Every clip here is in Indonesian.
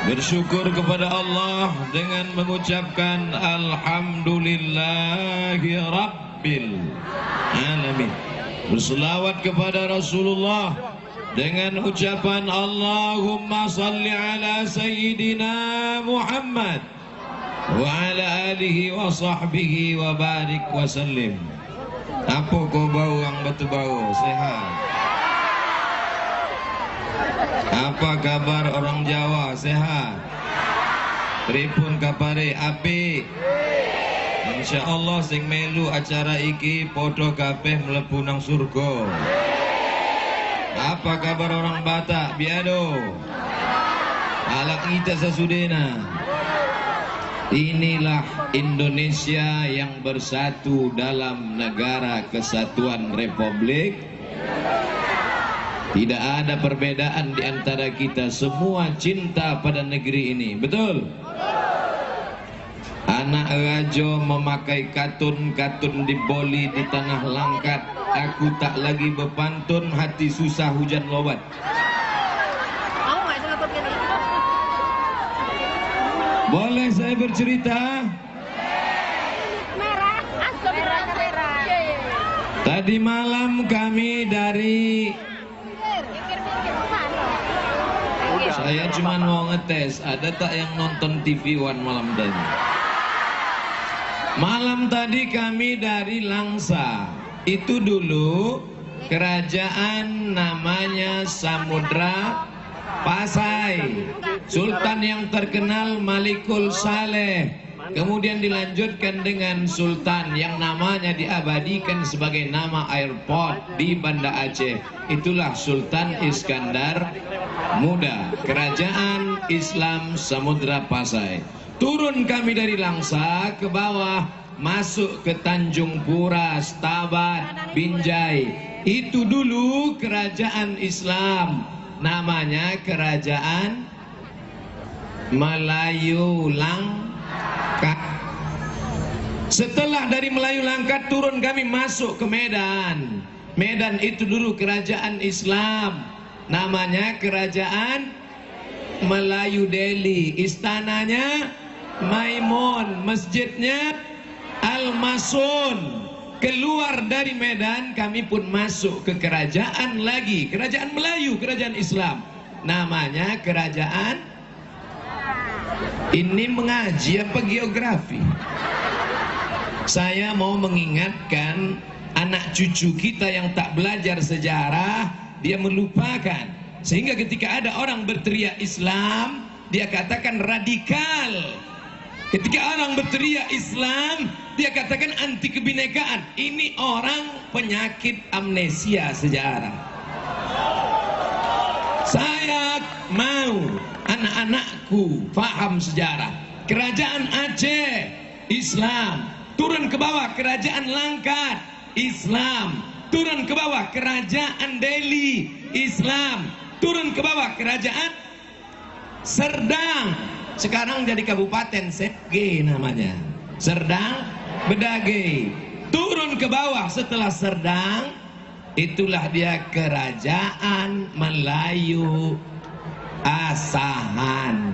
Bersyukur kepada Allah dengan mengucapkan Alhamdulillahi Rabbil Alamin. Berselawat kepada Rasulullah dengan ucapan Allahumma salli ala Sayyidina Muhammad wa ala alihi wa sahbihi wa barik wa sallim. Apa kau bau yang betul bau? Sehat? Apa kabar orang Jawa? Sehat? Pripun kapare? Apik? Insyaallah sing melu acara iki podo kabeh mlebu nang surga. Apa kabar orang Batak? Biado? Alak kita sesudena. Inilah Indonesia yang bersatu dalam negara kesatuan Republik. Tidak ada perbedaan di antara kita, semua cinta pada negeri ini. Betul? Anak rajo memakai katun-katun di boli di tanah langkat. Aku tak lagi berpantun, hati susah hujan lobat. Boleh saya bercerita? Tadi malam kami dari... Saya cuma mau ngetes, ada tak yang nonton TV One malam tadi? Malam tadi kami dari Langsa. Itu dulu kerajaan namanya Samudra Pasai. Sultan yang terkenal Malikul Saleh. Kemudian dilanjutkan dengan sultan yang namanya diabadikan sebagai nama airport di Banda Aceh. Itulah Sultan Iskandar Muda, kerajaan Islam Samudra Pasai. Turun kami dari Langsa ke bawah, masuk ke Tanjung Pura, Stabat, Binjai. Itu dulu kerajaan Islam, namanya kerajaan Melayu Langkat. Setelah dari Melayu Langkat turun kami masuk ke Medan. Medan itu dulu kerajaan Islam, namanya kerajaan Melayu Delhi. Istananya Maimun, masjidnya Al-Masun. Keluar dari Medan kami pun masuk ke kerajaan lagi, kerajaan Melayu, kerajaan Islam, namanya kerajaan... Ini mengaji apa geografi? Saya mau mengingatkan anak cucu kita yang tak belajar sejarah, dia melupakan. Sehingga ketika ada orang berteriak Islam, dia katakan radikal. Ketika orang berteriak Islam, dia katakan anti kebinekaan. Ini orang penyakit amnesia sejarah. Saya mau anak-anakku faham sejarah. Kerajaan Aceh Islam, turun ke bawah kerajaan Langkat Islam, turun ke bawah kerajaan Delhi Islam, turun ke bawah kerajaan Serdang, sekarang jadi kabupaten Sepge namanya, Serdang Bedage. Turun ke bawah setelah Serdang, itulah dia kerajaan Melayu Asahan.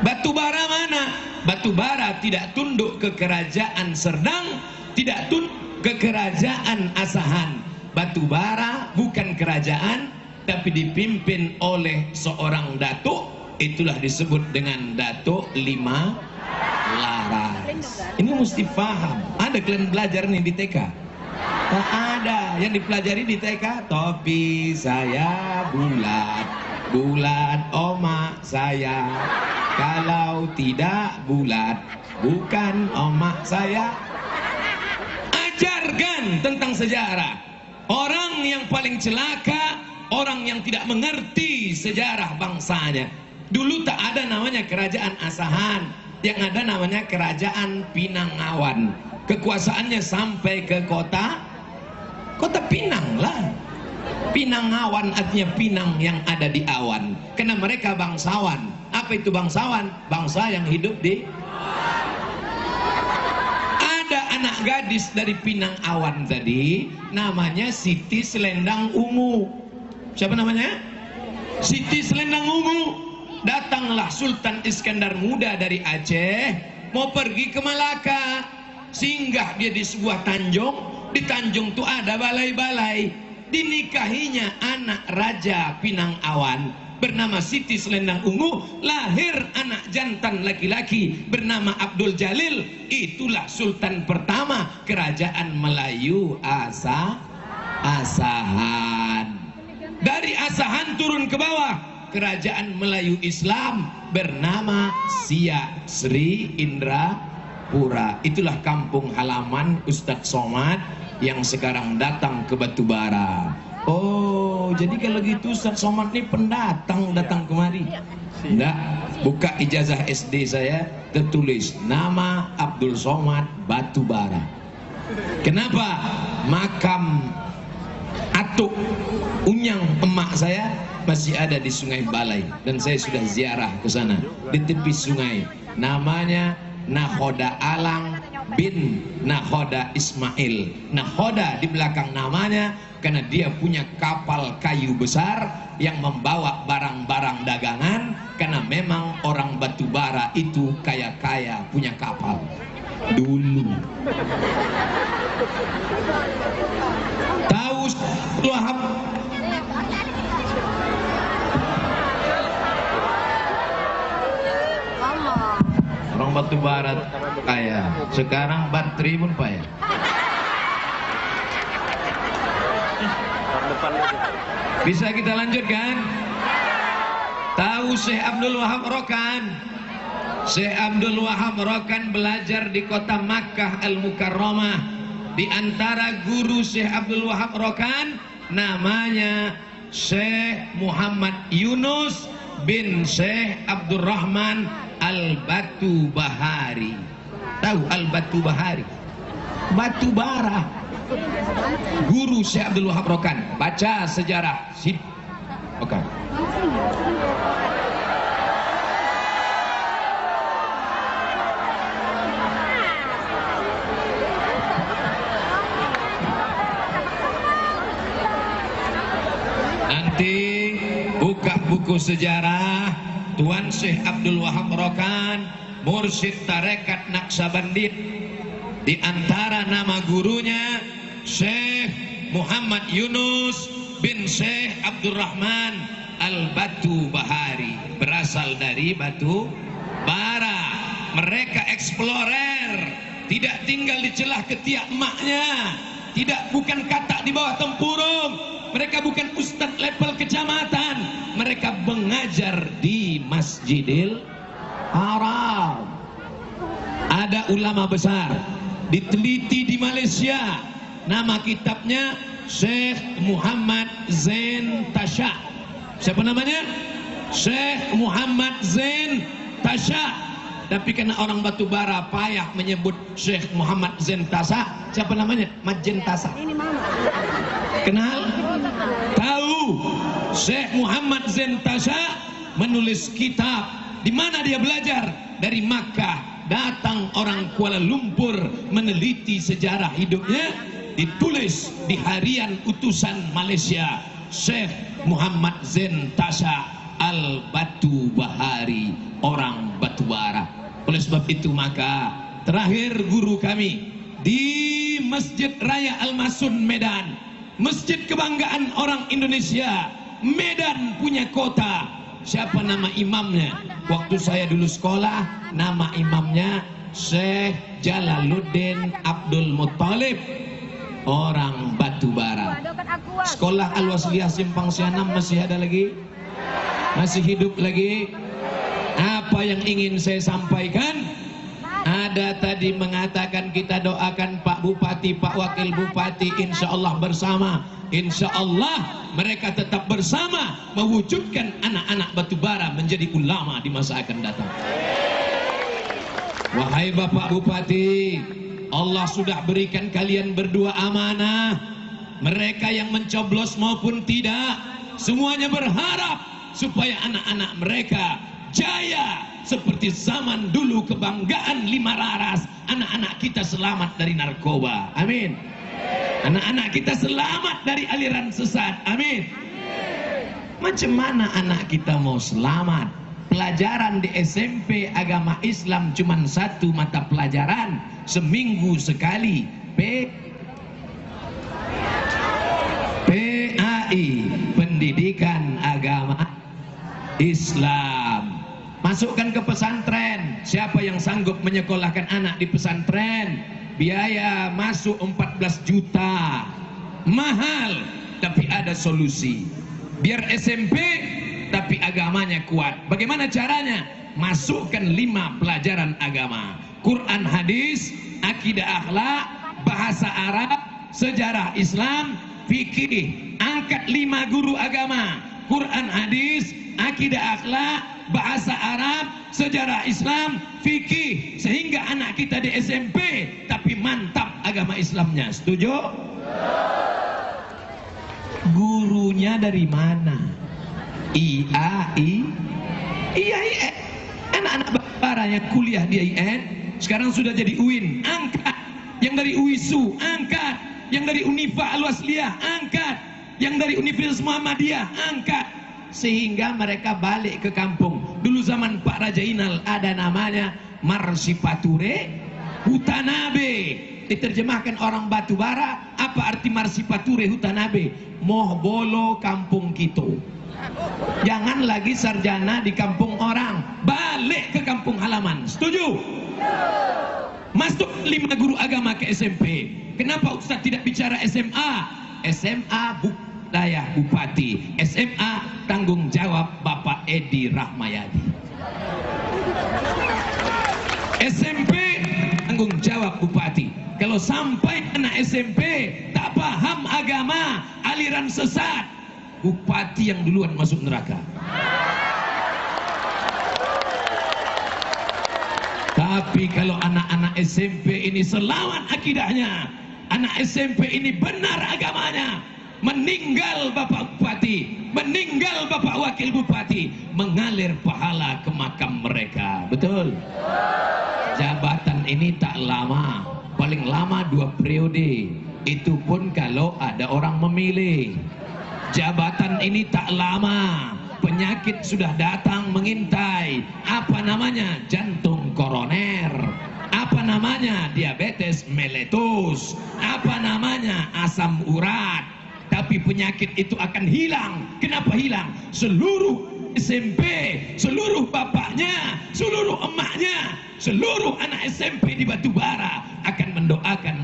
Batubara mana? Batubara tidak tunduk ke kerajaan Serdang, tidak tunduk ke kerajaan Asahan. Batubara bukan kerajaan, tapi dipimpin oleh seorang datuk. Itulah disebut dengan Datuk Lima Laras. Ini mesti paham. Ada kalian belajar nih di TK? Tak ada. Yang dipelajari di TK, topi saya bulat, bulat omak saya. Kalau tidak bulat, bukan omak saya. Ajarkan tentang sejarah. Orang yang paling celaka, orang yang tidak mengerti sejarah bangsanya. Dulu tak ada namanya kerajaan Asahan, yang ada namanya kerajaan Pinangawan. Kekuasaannya sampai ke kota Pinang lah. Pinangawan artinya pinang yang ada di awan, karena mereka bangsawan. Apa itu bangsawan? Bangsa yang hidup di... Ada anak gadis dari Pinangawan tadi, namanya Siti Selendang Ungu. Siapa namanya? Siti Selendang Ungu. datanglah Sultan Iskandar Muda dari Aceh mau pergi ke Malaka, singgah dia di sebuah tanjung. Di tanjung itu ada balai-balai, dinikahinya anak Raja Pinang Awan bernama Siti Selendang Ungu, lahir anak jantan laki-laki bernama Abdul Jalil. Itulah sultan pertama kerajaan Melayu Asahan. Dari Asahan turun ke bawah, kerajaan Melayu Islam bernama Siak Sri Indrapura. Itulah kampung halaman Ustadz Somad yang sekarang datang ke Batubara. Oh, jadi kalau gitu Ustadz Somad ini pendatang datang kemari? Enggak, buka ijazah SD saya tertulis nama Abdul Somad Batubara. Kenapa? Makam atuk unyang emak saya masih ada di Sungai Balai dan saya sudah ziarah ke sana di tepi sungai. Namanya Nakhoda Alang bin Nakhoda Ismail. Nakhoda di belakang namanya karena dia punya kapal kayu besar yang membawa barang-barang dagangan, karena memang orang Batubara itu kaya-kaya punya kapal dulu. Tahu Wahab? Orang Batubara kaya. Sekarang Batri pun kaya. Bisa kita lanjutkan? Tahu Syekh Abdul Wahab Rokan? Syekh Abdul Wahab Rokan belajar di kota Makkah Al-Mukarramah. Di antara guru Syekh Abdul Wahab Rokan namanya Syekh Muhammad Yunus bin Syekh Abdurrahman Al-Batubahari. Tahu Al-Batubahari? Batubara. Guru Syekh Abdul Wahab Rokan. Baca sejarah. Oke. Nanti buka buku sejarah Tuan Syekh Abdul Wahab Rokan, mursyid tarekat Naqsabandi. Di antara nama gurunya Syekh Muhammad Yunus bin Syekh Abdurrahman Al-Batubahari, berasal dari Batu Bara. Mereka eksplorer, tidak tinggal di celah ketiak emaknya, bukan katak di bawah tempurung. Mereka bukan ustadz level kecamatan, mereka mengajar di Masjidil Haram. Ada ulama besar diteliti di Malaysia, nama kitabnya Syekh Muhammad Zain Tasha. Siapa namanya? Syekh Muhammad Zain Tasha. Tapi karena orang Batubara payah menyebut Syekh Muhammad Zain Tasha, siapa namanya? Majen Tasha. Kenal? Tahu? Syekh Muhammad Zain Tasha menulis kitab. Di mana dia belajar? Dari Makkah. Datang orang Kuala Lumpur meneliti sejarah hidupnya, ditulis di harian utusan Malaysia, Syekh Muhammad Zain Tasha Al-Batubahari, orang Batubara. Oleh sebab itu maka terakhir guru kami di Masjid Raya Al-Masun Medan, masjid kebanggaan orang Indonesia. Medan punya kota. Siapa nama imamnya? Waktu saya dulu sekolah, nama imamnya Syekh Jalaluddin Abdul Muttalib, orang Batubara. Sekolah Al-Wasliyah Simpang Sianam masih ada lagi? Masih hidup lagi? Apa yang ingin saya sampaikan? Ada tadi mengatakan kita doakan Pak Bupati, Pak Wakil Bupati, insya Allah bersama. Insya Allah mereka tetap bersama mewujudkan anak-anak Batubara menjadi ulama di masa akan datang. Wahai Bapak Bupati, Allah sudah berikan kalian berdua amanah. Mereka yang mencoblos maupun tidak, semuanya berharap supaya anak-anak mereka jaya seperti zaman dulu kebanggaan Lima Laras. Anak-anak kita selamat dari narkoba. Amin. Anak-anak kita selamat dari aliran sesat. Amin. Macam mana anak kita mau selamat pelajaran di SMP agama Islam cuman satu mata pelajaran seminggu sekali, PAI, pendidikan agama Islam. Masukkan ke pesantren. Siapa yang sanggup menyekolahkan anak di pesantren? Biaya masuk 14 juta, mahal, tapi ada solusi. Biar SMP tapi agamanya kuat. Bagaimana caranya? Masukkan 5 pelajaran agama: Quran, hadis, akidah, akhlak, bahasa Arab, sejarah Islam, fikih. Angkat 5 guru agama: Quran, hadis, akidah, akhlak, bahasa Arab, sejarah Islam, fikih, sehingga anak kita di SMP tapi mantap agama Islamnya. Setuju? Gurunya dari mana? IAIN. Anak-anak Batubara yang kuliah di IAIN sekarang sudah jadi UIN, angkat. Yang dari UISU, angkat. Yang dari Unifa Al-Wasliyah, angkat. Yang dari Universitas Muhammadiyah, angkat. Sehingga mereka balik ke kampung. Dulu zaman Pak Raja Inal ada namanya Marsipature Hutanabe. Diterjemahkan orang Batubara, apa arti Marsipature Hutanabe? Moh bolo kampung kita. Jangan lagi sarjana di kampung orang, balik ke kampung halaman. Setuju? Masuk 5 guru agama ke SMP. Kenapa Ustaz tidak bicara SMA? SMA Daya Bupati, SMA tanggung jawab Bapak Edi Rahmayadi. SMP tanggung jawab Bupati. Kalau sampai anak SMP tak paham agama, aliran sesat, Bupati yang duluan masuk neraka. Tapi kalau anak-anak SMP ini selawan akidahnya, anak SMP ini benar agamanya, meninggal Bapak Bupati, meninggal Bapak Wakil Bupati, mengalir pahala ke makam mereka. Betul? Jabatan ini tak lama, paling lama 2 periode. Itu pun kalau ada orang memilih. Jabatan ini tak lama, penyakit sudah datang mengintai. Apa namanya? Jantung koroner. Apa namanya? Diabetes meletus. Apa namanya? Asam urat. Tapi penyakit itu akan hilang. Kenapa hilang? Seluruh SMP, seluruh bapaknya, seluruh emaknya, seluruh anak SMP di Batubara akan mendoakan